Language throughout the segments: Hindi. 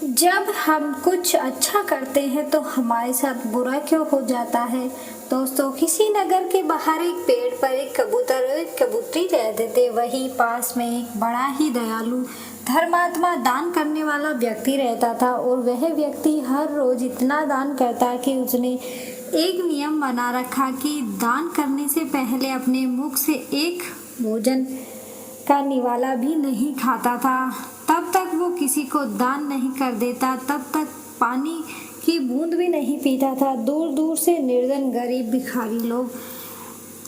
जब हम कुछ अच्छा करते हैं तो हमारे साथ बुरा क्यों हो जाता है। दोस्तों, किसी नगर के बाहर एक पेड़ पर एक कबूतर और एक कबूतरी रहते थे। वहीं पास में एक बड़ा ही दयालु धर्मात्मा दान करने वाला व्यक्ति रहता था और वह व्यक्ति हर रोज इतना दान करता कि उसने एक नियम बना रखा कि दान करने से पहले अपने मुख से एक भोजन का निवाला भी नहीं खाता था। तब तक वो किसी को दान नहीं कर देता, तब तक पानी की बूंद भी नहीं पीता था। दूर दूर से निर्धन गरीब भिखारी लोग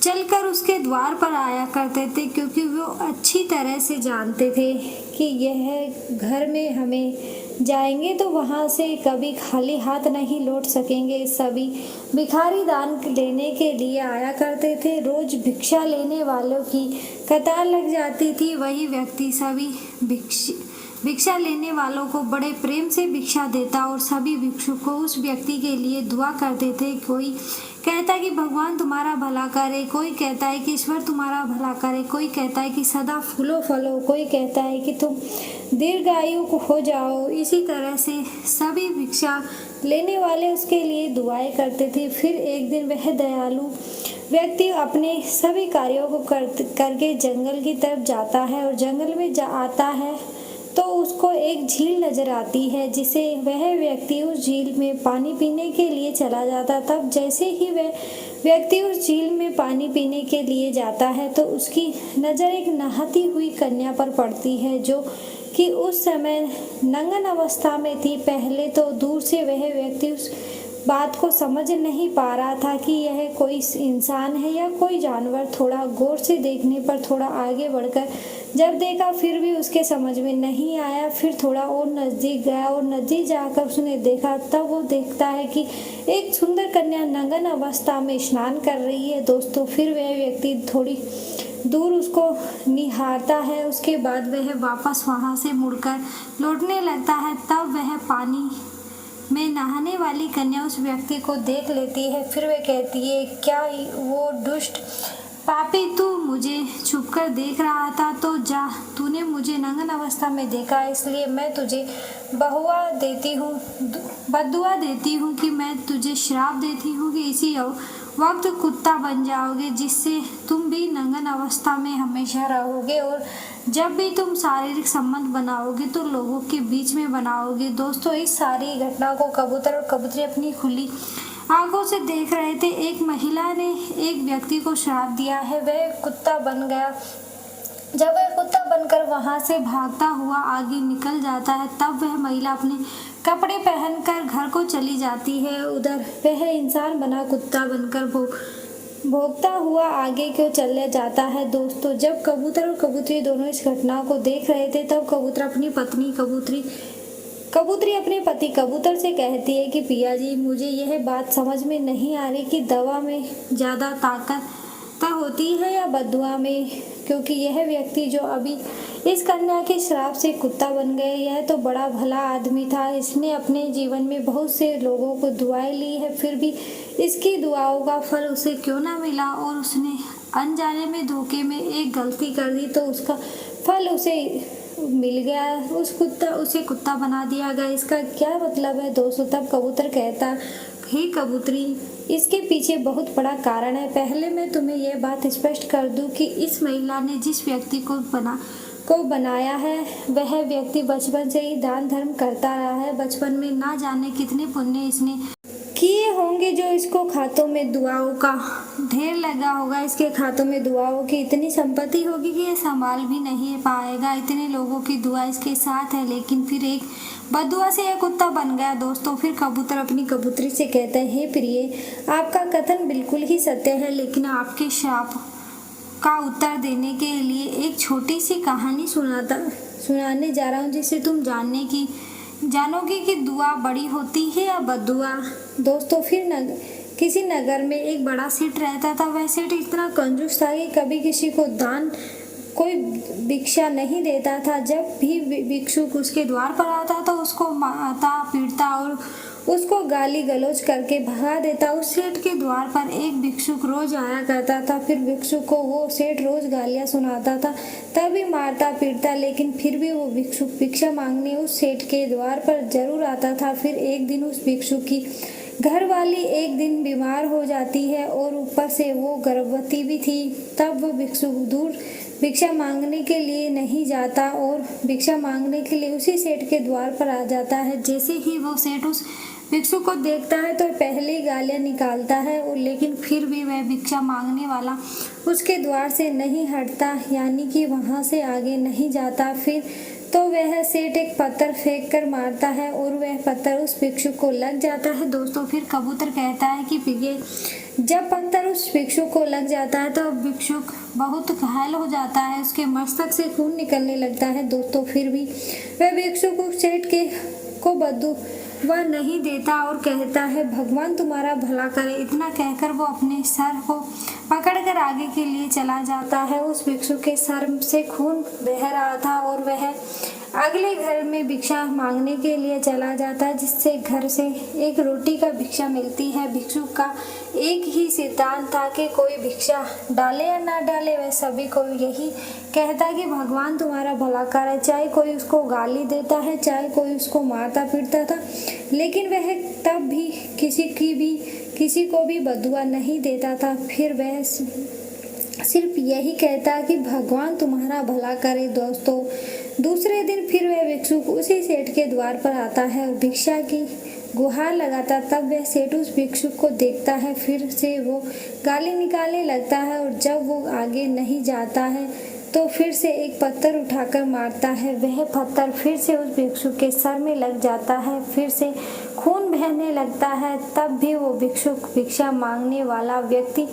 चलकर उसके द्वार पर आया करते थे, क्योंकि वो अच्छी तरह से जानते थे कि यह घर में हमें जाएंगे तो वहाँ से कभी खाली हाथ नहीं लौट सकेंगे। सभी भिखारी दान लेने के लिए आया करते थे। रोज भिक्षा लेने वालों की कतार लग जाती थी। वही व्यक्ति सभी भिक्षा लेने वालों को बड़े प्रेम से भिक्षा देता और सभी भिक्षुक को उस व्यक्ति के लिए दुआ करते थे। कोई कहता है कि भगवान तुम्हारा भला करे, कोई कहता है कि ईश्वर तुम्हारा भला करे, कोई कहता है कि सदा फूलो फलो, कोई कहता है कि तुम दीर्घायु हो जाओ। इसी तरह से सभी भिक्षा लेने वाले उसके लिए दुआएं करते थे। फिर एक दिन वह दयालु व्यक्ति अपने सभी कार्यों को करके जंगल की तरफ जाता है और जंगल में आता है तो उसको एक झील नजर आती है, जिसे वह व्यक्ति उस झील में पानी पीने के लिए चला जाता। तब जैसे ही वह व्यक्ति उस झील में पानी पीने के लिए जाता है तो उसकी नज़र एक नहाती हुई कन्या पर पड़ती है, जो कि उस समय नंगन अवस्था में थी। पहले तो दूर से वह व्यक्ति उस बात को समझ नहीं पा रहा था कि यह कोई इंसान है या कोई जानवर। थोड़ा गौर से देखने पर थोड़ा आगे बढ़कर जब देखा फिर भी उसके समझ में नहीं आया। फिर थोड़ा और नज़दीक गया और नज़दीक जाकर उसने देखा, तब वो देखता है कि एक सुंदर कन्या नंगन अवस्था में स्नान कर रही है। दोस्तों, फिर वह व्यक्ति थोड़ी दूर उसको निहारता है। उसके बाद वह वापस वहाँ से मुड़कर लौटने लगता है। तब वह पानी में नहाने वाली कन्या उस व्यक्ति को देख लेती है। फिर वह कहती है, क्या वो दुष्ट पापी तू मुझे छुपकर देख रहा था? तो जा, तूने मुझे नंगन अवस्था में देखा, इसलिए मैं तुझे बद्दुआ देती हूँ कि मैं तुझे श्राप देती हूँ कि इसी वक्त कुत्ता बन जाओगे, जिससे तुम भी नंगन अवस्था में हमेशा रहोगे और जब भी तुम शारीरिक संबंध बनाओगे तो लोगों के बीच में बनाओगे। दोस्तों, इस सारी घटना को कबूतर और कबूतरी अपनी खुली आंखों से देख रहे थे। एक महिला ने एक व्यक्ति को श्राप दिया है, वह कुत्ता बन गया। जब वह कुत्ता बनकर वहां से भागता हुआ आगे निकल जाता है, तब वह महिला अपने कपड़े पहनकर घर को चली जाती है। उधर वह इंसान बना कुत्ता बनकर भोगता हुआ आगे क्यों चले जाता है। दोस्तों, जब कबूतर और कबूतरी दोनों इस घटना को देख रहे थे, तब कबूतर अपनी पत्नी कबूतरी अपने पति कबूतर से कहती है कि पिया जी, मुझे यह बात समझ में नहीं आ रही कि दवा में ज़्यादा ताकत होती है या बद्दुआ में, क्योंकि यह व्यक्ति जो अभी इस कन्या के श्राप से कुत्ता बन गए, यह तो बड़ा भला आदमी था। इसने अपने जीवन में बहुत से लोगों को दुआएं ली है, फिर भी इसकी दुआओं का फल उसे क्यों ना मिला और उसने अनजाने में धोखे में एक गलती कर दी तो उसका फल उसे मिल गया। उसे कुत्ता बना दिया गया। इसका क्या मतलब है दोस्तों? तब कबूतर कहता, हे कबूतरी, इसके पीछे बहुत बड़ा कारण है। पहले मैं तुम्हें यह बात स्पष्ट कर दूं कि इस महिला ने जिस व्यक्ति को बनाया है, वह व्यक्ति बचपन से ही दान धर्म करता रहा है। बचपन में ना जाने कितने पुण्य इसने किए होंगे, जो इसको खातों में दुआओं का ढेर लगा होगा। इसके खातों में दुआओं की इतनी संपत्ति होगी कि ये संभाल भी नहीं पाएगा। इतने लोगों की दुआ इसके साथ है, लेकिन फिर एक बद्दुआ से यह कुत्ता बन गया। दोस्तों, फिर कबूतर अपनी कबूतरी से कहते हैं, हे प्रिय, आपका कथन बिल्कुल ही सत्य है, लेकिन आपके श्राप का उत्तर देने के लिए एक छोटी सी कहानी सुनाने जा रहा हूँ, जिससे तुम जानोगे कि दुआ बड़ी होती है या बद्दुआ। दोस्तों, फिर किसी नगर में एक बड़ा सेठ रहता था। वह सेठ इतना कंजूस था कि कभी किसी को कोई भिक्षा नहीं देता था। जब भी भिक्षुक उसके द्वार पर आता तो उसको मारता पीटता और उसको गाली गलौज करके भगा देता। उस सेठ के द्वार पर एक भिक्षुक रोज आया करता था। फिर भिक्षुक को वो सेठ रोज गालियां सुनाता था, तभी मारता पीटता, लेकिन फिर भी वो भिक्षुक भिक्षा मांगने उस सेठ के द्वार पर जरूर आता था। फिर एक दिन उस भिक्षुक की घरवाली एक दिन बीमार हो जाती है और ऊपर से वो गर्भवती भी थी। तब वो भिक्षुक दूर भिक्षा मांगने के लिए नहीं जाता और भिक्षा मांगने के लिए उसी सेठ के द्वार पर आ जाता है। जैसे ही वो सेठ उस भिक्षुक को देखता है तो पहले ही गालियां निकालता है, और लेकिन फिर भी वह भिक्षा मांगने वाला उसके द्वार से नहीं हटता, यानी कि वहां से आगे नहीं जाता। फिर तो वह सेठ एक पत्थर फेंक कर मारता है और वह पत्थर उस भिक्षुक को लग जाता है। दोस्तों, फिर कबूतर कहता है कि प्रिय, जब पत्थर उस भिक्षुक को लग जाता है तो भिक्षुक बहुत घायल हो जाता है, उसके मस्तक से खून निकलने लगता है। दोस्तों, फिर भी वह भिक्षुक उस सेठ को बददुआ नहीं देता और कहता है, भगवान तुम्हारा भला करे। इतना कहकर वो अपने सर को पकड़कर आगे के लिए चला जाता है। उस भिक्षुक के सर से खून बह रहा था और वह अगले घर में भिक्षा मांगने के लिए चला जाता है, जिससे घर से एक रोटी का भिक्षा मिलती है। भिक्षुक का एक ही सिद्धांत था कि कोई भिक्षा डाले या ना डाले, वह सभी को यही कहता कि भगवान तुम्हारा भला करे। चाहे कोई उसको गाली देता है, चाहे कोई उसको मारता पीटता था, लेकिन वह तब भी किसी को भी बदुआ नहीं देता था। फिर वह सिर्फ यही कहता कि भगवान तुम्हारा भला करे। दोस्तों, दूसरे दिन फिर वह भिक्षुक उसी सेठ के द्वार पर आता है और भिक्षा की गुहार लगाता। तब वह सेठ उस भिक्षुक को देखता है, फिर से वो गाली निकालने लगता है और जब वो आगे नहीं जाता है तो फिर से एक पत्थर उठाकर मारता है। वह पत्थर फिर से उस भिक्षुक के सर में लग जाता है, फिर से खून बहने लगता है। तब भी वो भिक्षुक भिक्षा मांगने वाला व्यक्ति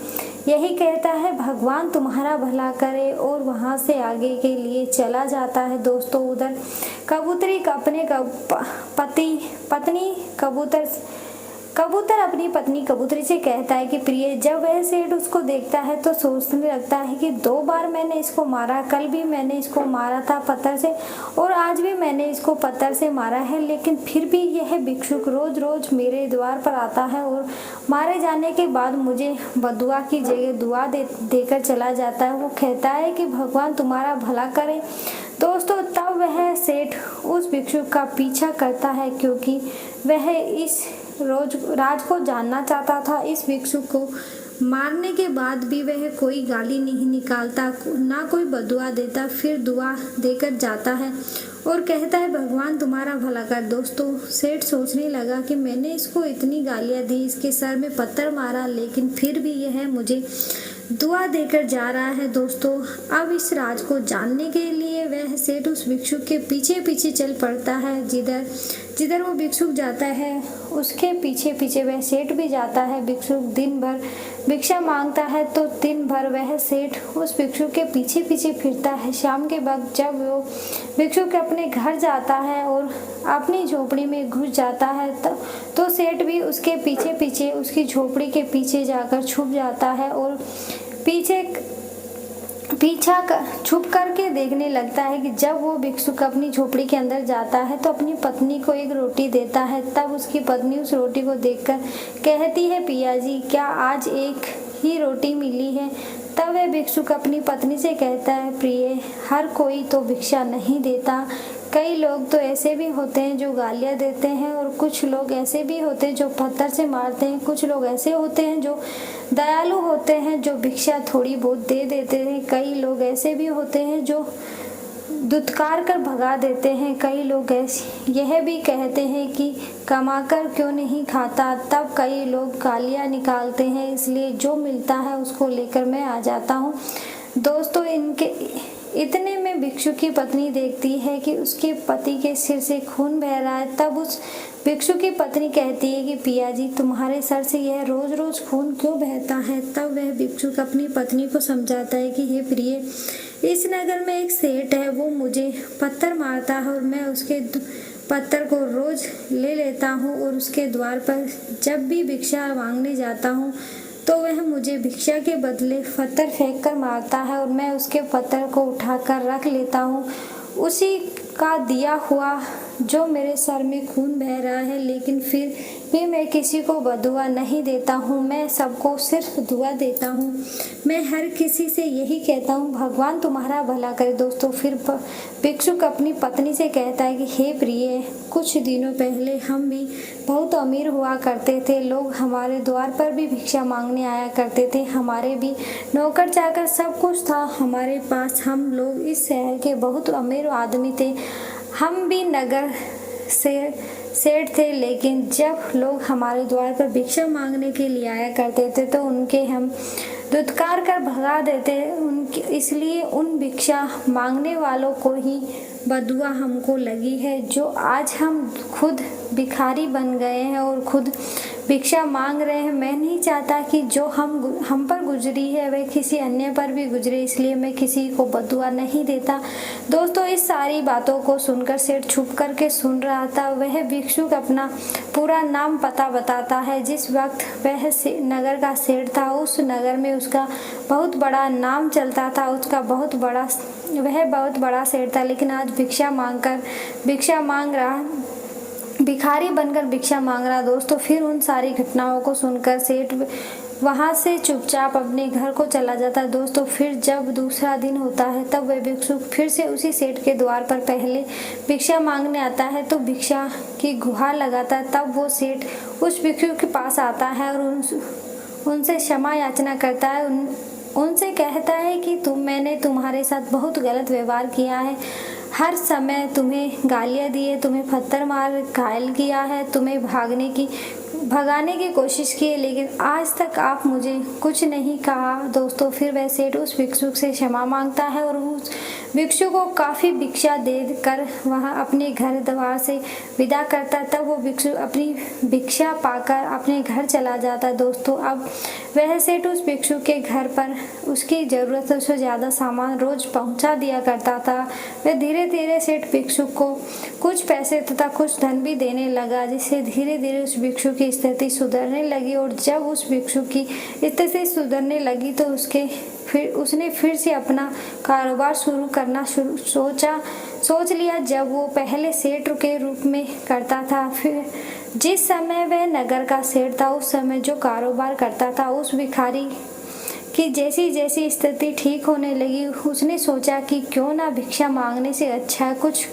यही कहता है, भगवान तुम्हारा भला करे, और वहां से आगे के लिए चला जाता है। दोस्तों, उधर कबूतरी अपने पत्नी कबूतर अपनी पत्नी कबूतरी से कहता है कि प्रिय, जब वह सेठ उसको देखता है तो सोचने लगता है कि 2 बार मैंने इसको मारा, कल भी मैंने इसको मारा था पत्थर से और आज भी मैंने इसको पत्थर से मारा है, लेकिन फिर भी यह भिक्षुक रोज रोज मेरे द्वार पर आता है और मारे जाने के बाद मुझे बदुआ की जगह दुआ देकर चला जाता है। वो कहता है कि भगवान तुम्हारा भला करे। दोस्तों, तब वह सेठ उस भिक्षुक का पीछा करता है, क्योंकि वह इस राज को जानना चाहता था। इस भिक्षुक को मारने के बाद भी वह कोई गाली नहीं निकालता, ना कोई बदुआ देता। फिर दुआ देकर जाता है और कहता है, भगवान तुम्हारा भला कर। दोस्तों, सेठ सोचने लगा कि मैंने इसको इतनी गालियां दी, इसके सर में पत्थर मारा, लेकिन फिर भी यह मुझे दुआ देकर जा रहा है। दोस्तों, अब इस राज को जानने के लिए वह सेठ उस भिक्षुक के पीछे पीछे चल पड़ता है। जिधर वो भिक्षुक जाता है उसके पीछे पीछे वह सेठ भी जाता है। भिक्षुक दिन भर भिक्षा मांगता है तो दिन भर वह सेठ उस भिक्षुक के पीछे पीछे फिरता है। शाम के वक्त जब वो भिक्षुक अपने घर जाता है और अपनी झोपड़ी में घुस जाता है तो सेठ भी उसके पीछे पीछे उसकी झोपड़ी के पीछे जाकर छुप जाता है और पीछा छुप करके देखने लगता है कि जब वो भिक्षुक अपनी झोपड़ी के अंदर जाता है तो अपनी पत्नी को एक रोटी देता है। तब उसकी पत्नी उस रोटी को देखकर कहती है, पिया जी, क्या आज एक ही रोटी मिली है? तब वह भिक्षुक अपनी पत्नी से कहता है, प्रिय, हर कोई तो भिक्षा नहीं देता। कई लोग तो ऐसे भी होते हैं जो गालियां देते हैं और कुछ लोग ऐसे भी होते हैं जो पत्थर से मारते हैं। कुछ लोग ऐसे होते हैं जो दयालु होते हैं, जो भिक्षा थोड़ी बहुत दे देते हैं। कई लोग ऐसे भी होते हैं जो दुत्कार कर भगा देते हैं। कई लोग ऐसे यह भी कहते हैं कि कमाकर क्यों नहीं खाता। तब कई लोग गालियां निकालते हैं, इसलिए जो मिलता है उसको लेकर मैं आ जाता हूँ। दोस्तों, इतने में भिक्षु की पत्नी देखती है कि उसके पति के सिर से खून बह रहा है। तब उस भिक्षु की पत्नी कहती है कि पिया जी, तुम्हारे सर से यह रोज रोज खून क्यों बहता है? तब वह भिक्षुक अपनी पत्नी को समझाता है कि हे प्रिय, इस नगर में एक सेठ है, वो मुझे पत्थर मारता है और मैं उसके पत्थर को रोज ले लेता हूँ और उसके द्वार पर जब भी भिक्षा मांगने जाता हूँ तो वह मुझे भिक्षा के बदले पत्थर फेंक कर मारता है और मैं उसके पत्थर को उठाकर रख लेता हूँ। उसी का दिया हुआ जो मेरे सर में खून बह रहा है, लेकिन फिर भी मैं किसी को बदुआ नहीं देता हूँ, मैं सबको सिर्फ दुआ देता हूँ। मैं हर किसी से यही कहता हूँ, भगवान तुम्हारा भला करे। दोस्तों, फिर भिक्षुक अपनी पत्नी से कहता है कि हे प्रिय, कुछ दिनों पहले हम भी बहुत अमीर हुआ करते थे। लोग हमारे द्वार पर भी भिक्षा मांगने आया करते थे। हमारे भी नौकर चाकर सब कुछ था हमारे पास। हम लोग इस शहर के बहुत अमीर आदमी थे। हम भी नगर से सेठ थे, लेकिन जब लोग हमारे द्वार पर भिक्षा मांगने के लिए आया करते थे तो उनके हम धुतकार कर भगा देते। इसलिए उन भिक्षा मांगने वालों को ही बदुआ हमको लगी है। जो आज हम खुद भिखारी बन गए हैं और खुद भिक्षा मांग रहे हैं। मैं नहीं चाहता कि जो हम पर गुजरी है वह किसी अन्य पर भी गुजरे, इसलिए मैं किसी को बदुआ नहीं देता। दोस्तों, इस सारी बातों को सुनकर सेठ छुप करके सुन रहा था। वह भिक्षुक अपना पूरा नाम पता बताता है। जिस वक्त वह नगर का सेठ था, उस नगर में उसका बहुत बड़ा नाम चलता था। वह बहुत बड़ा सेठ था, लेकिन आज भिक्षा मांग रहा, भिखारी बनकर भिक्षा मांग रहा। दोस्तों, फिर उन सारी घटनाओं को सुनकर सेठ वहां से चुपचाप अपने घर को चला जाता है। दोस्तों, फिर जब दूसरा दिन होता है तब वह भिक्षुक फिर से उसी सेठ के द्वार पर पहले भिक्षा मांगने आता है तो भिक्षा की गुहार लगाता है। तब वो सेठ उस भिक्षुक के पास आता है और उनसे क्षमा याचना करता है। उनसे कहता है कि मैंने तुम्हारे साथ बहुत गलत व्यवहार किया है। हर समय तुम्हें गालियाँ दी है, तुम्हें पत्थर मार घायल किया है, तुम्हें भगाने की कोशिश की है, लेकिन आज तक आप मुझे कुछ नहीं कहा। दोस्तों, फिर वह सेठ उस भिक्षुक से क्षमा मांगता है और उस भिक्षुक को काफ़ी भिक्षा देकर वहाँ अपने घर द्वार से विदा करता है। तब वो भिक्षुक अपनी भिक्षा पाकर अपने घर चला जाता है। दोस्तों, अब वह सेठ उस भिक्षुक के घर पर उसकी ज़रूरत से ज़्यादा सामान रोज पहुँचा दिया करता था। वह धीरे धीरे सेठ भिक्षुक को कुछ पैसे तथा कुछ धन भी देने लगा, जिससे धीरे धीरे उस भिक्षुक की स्थिति सुधरने लगी। और जब उस भिक्षुक की स्थिति सुधरने लगी तो उसने फिर से अपना कारोबार शुरू करना सोच लिया, जब वो पहले सेठ के रूप में करता था। फिर जिस समय वह नगर का सेठ था, उस समय जो कारोबार करता था, उस भिखारी कि जैसी जैसी स्थिति ठीक होने लगी, उसने सोचा कि क्यों ना भिक्षा मांगने से अच्छा है कुछ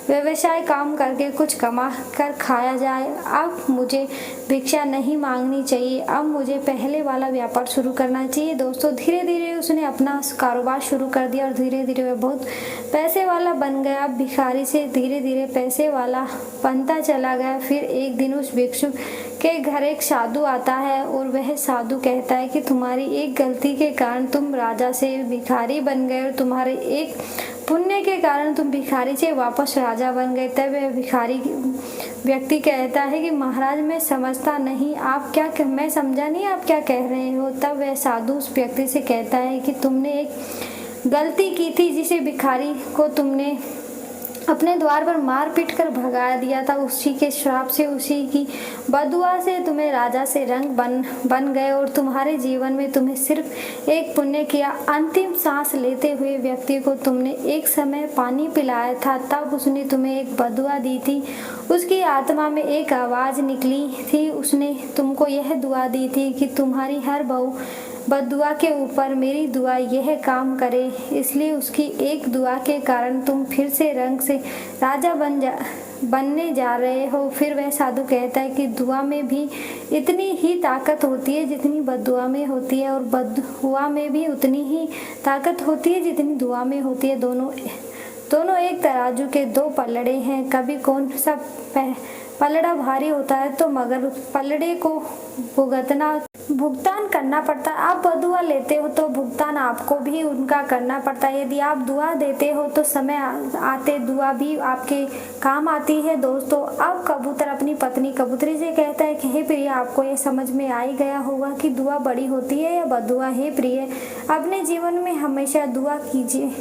व्यवसाय काम करके कुछ कमा कर खाया जाए। अब मुझे भिक्षा नहीं मांगनी चाहिए, अब मुझे पहले वाला व्यापार शुरू करना चाहिए। दोस्तों, धीरे धीरे उसने अपना कारोबार शुरू कर दिया और धीरे धीरे वह बहुत पैसे वाला बन गया। अब भिखारी से धीरे धीरे पैसे वाला बनता चला गया। फिर एक दिन उस भिक्षुक के घर एक साधु आता है और वह साधु कहता है कि तुम्हारी एक गलती के कारण तुम राजा से भिखारी बन गए और तुम्हारे एक पुण्य के कारण तुम भिखारी से वापस राजा बन गए। तब वह भिखारी व्यक्ति कहता है कि महाराज, मैं समझता नहीं, मैं समझा नहीं आप क्या कह रहे हो। तब वह साधु उस व्यक्ति से कहता है कि तुमने एक गलती की थी, जिसे भिखारी को तुमने अपने द्वार पर मार पीट कर भगा दिया था। उसी के श्राप से, उसी की बदुआ से तुम्हें राजा से रंग बन गए और तुम्हारे जीवन में तुम्हें सिर्फ एक पुण्य किया। अंतिम सांस लेते हुए व्यक्ति को तुमने एक समय पानी पिलाया था, तब उसने तुम्हें एक बदुआ दी थी। उसकी आत्मा में एक आवाज़ निकली थी, उसने तुमको यह दुआ दी थी कि तुम्हारी हर बदुआ के ऊपर मेरी दुआ यह काम करे। इसलिए उसकी एक दुआ के कारण तुम फिर से रंग से राजा बनने जा रहे हो। फिर वह साधु कहता है कि दुआ में भी इतनी ही ताकत होती है जितनी बदुआ में होती है, और बदुआ में भी उतनी ही ताकत होती है जितनी दुआ में होती है। दोनों एक तराजू के दो पलड़े हैं। कभी कौन सा पलड़ा भारी होता है तो मगर पलड़े को भुगतान करना पड़ता है। आप बदुआ लेते हो तो भुगतान आपको भी उनका करना पड़ता है। यदि आप दुआ देते हो तो समय आते दुआ भी आपके काम आती है। दोस्तों, अब कबूतर अपनी पत्नी कबूतरी से कहता है कि हे प्रिय, आपको ये समझ में आ ही गया होगा कि दुआ बड़ी होती है या बदुआ। हे प्रिय, अपने जीवन में हमेशा दुआ कीजिए,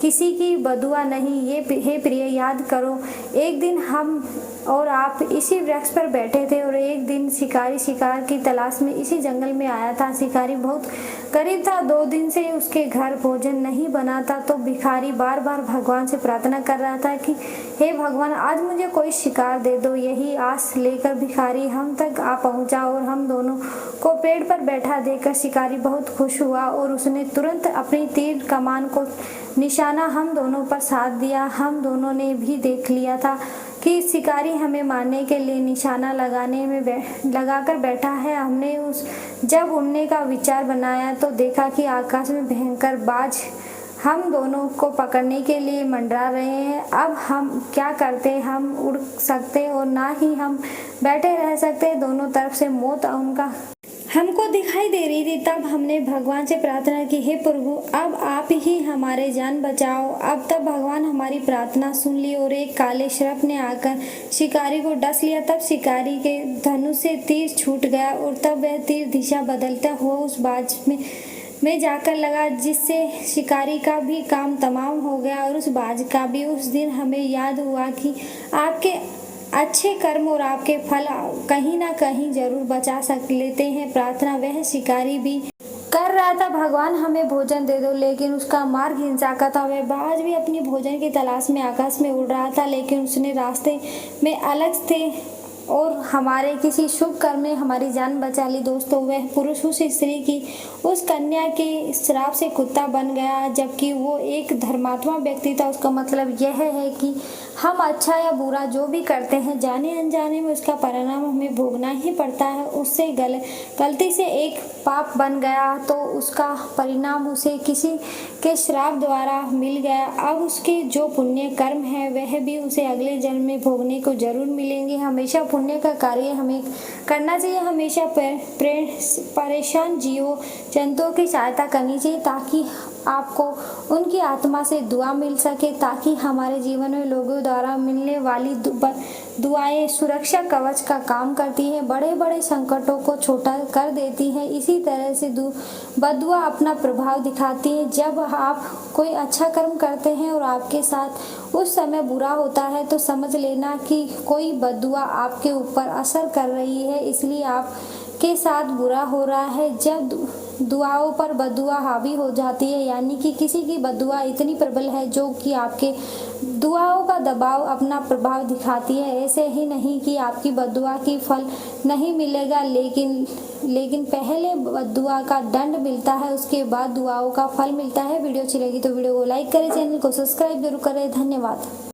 किसी की बदुआ नहीं। हे प्रिय, याद करो, एक दिन हम और आप इसी वृक्ष पर बैठे थे और एक दिन शिकारी शिकार की तलाश में इसी जंगल में आया था। शिकारी बहुत करीब था, 2 दिन से उसके घर भोजन नहीं बना था। तो भिखारी बार बार भगवान से प्रार्थना कर रहा था कि हे भगवान, आज मुझे कोई शिकार दे दो। यही आस लेकर भिखारी हम तक आ पहुंचा और हम दोनों को पेड़ पर बैठा देखकर शिकारी बहुत खुश हुआ और उसने तुरंत अपनी तीर कमान को निशाना हम दोनों पर साध दिया। हम दोनों ने भी देख लिया था कि शिकारी हमें मारने के लिए निशाना लगाकर बैठा है। हमने जब उड़ने का विचार बनाया तो देखा कि आकाश में भयंकर बाज हम दोनों को पकड़ने के लिए मंडरा रहे हैं। अब हम क्या करते? हम उड़ सकते और ना ही हम बैठे रह सकते। दोनों तरफ से मौत उनका हमको दिखाई दे रही थी। तब हमने भगवान से प्रार्थना की, हे प्रभु, अब आप ही हमारे जान बचाओ। अब तब भगवान हमारी प्रार्थना सुन ली और एक काले सर्प ने आकर शिकारी को डस लिया। तब शिकारी के धनुष से तीर छूट गया और तब वह तीर दिशा बदलता हुआ उस बाज में जाकर लगा, जिससे शिकारी का भी काम तमाम हो गया और उस बाज का भी। उस दिन हमें याद हुआ कि आपके अच्छे कर्म और आपके फल कहीं ना कहीं जरूर बचा लेते हैं। प्रार्थना वह शिकारी भी कर रहा था, भगवान हमें भोजन दे दो, लेकिन उसका मार्ग हिंसा का था। वह बाज भी अपनी भोजन की तलाश में आकाश में उड़ रहा था, लेकिन उसने रास्ते में अलग थे और हमारे किसी शुभ कर्म ने हमारी जान बचा ली। दोस्तों, वह पुरुष उस स्त्री की, उस कन्या के श्राप से कुत्ता बन गया, जबकि वो एक धर्मात्मा व्यक्ति था। उसका मतलब यह है कि हम अच्छा या बुरा जो भी करते हैं, जाने अनजाने में उसका परिणाम हमें भोगना ही पड़ता है। उससे गलती से एक पाप बन गया तो उसका परिणाम उसे किसी के श्राप द्वारा मिल गया। अब उसके जो पुण्य कर्म है वह भी उसे अगले जन्म में भोगने को जरूर मिलेंगे। हमेशा पुण्य का कार्य हमें करना चाहिए। हमेशा परेशान जीवों जंतुओं की सहायता करनी चाहिए ताकि आपको उनकी आत्मा से दुआ मिल सके, ताकि हमारे जीवन में लोगों द्वारा मिलने वाली दुआएं सुरक्षा कवच का काम करती है, बड़े बड़े संकटों को छोटा कर देती है। इसी तरह से बददुआ अपना प्रभाव दिखाती है। जब आप कोई अच्छा कर्म करते हैं और आपके साथ उस समय बुरा होता है तो समझ लेना कि कोई बददुआ आपके ऊपर असर कर रही है, इसलिए आपके साथ बुरा हो रहा है। जब दुआओं पर बददुआ हावी हो जाती है, यानी कि किसी की बददुआ इतनी प्रबल है जो कि आपके दुआओं का दबाव अपना प्रभाव दिखाती है। ऐसे ही नहीं कि आपकी बददुआ की फल नहीं मिलेगा, लेकिन पहले बददुआ का दंड मिलता है, उसके बाद दुआओं का फल मिलता है। वीडियो अच्छी लगी तो वीडियो को लाइक करें, चैनल को सब्सक्राइब जरूर करें। धन्यवाद।